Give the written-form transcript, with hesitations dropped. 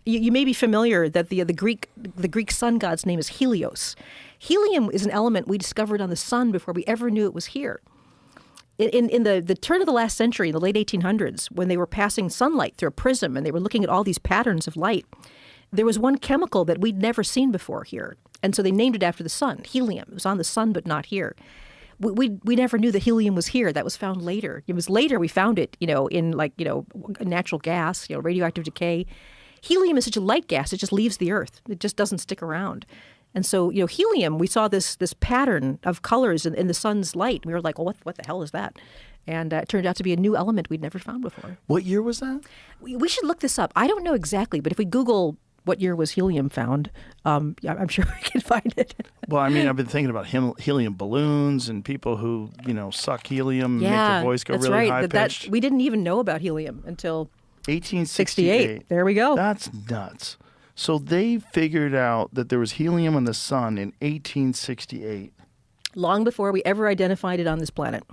You may be familiar that the Greek sun god's name is Helios. Helium is an element we discovered on the sun before we ever knew it was here. In the turn of the last century, in the late 1800s, when they were passing sunlight through a prism and they were looking at all these patterns of light, there was one chemical that we'd never seen before here. And so they named it after the sun, helium. It was on the sun, but not here. We never knew that helium was here. That was found later. It was later we found it, in natural gas, radioactive decay. Helium is such a light gas, it just leaves the earth. It just doesn't stick around. And so, helium, we saw this pattern of colors in the sun's light. We were like, well, what the hell is that? And it turned out to be a new element we'd never found before. What year was that? We should look this up. I don't know exactly, but if we Google what year was helium found, I'm sure we can find it. Well, I mean, I've been thinking about helium balloons and people who, suck helium and make their voice go really high-pitched. We didn't even know about helium until 1868. There we go. That's nuts. So they figured out that there was helium in the sun in 1868. Long before we ever identified it on this planet.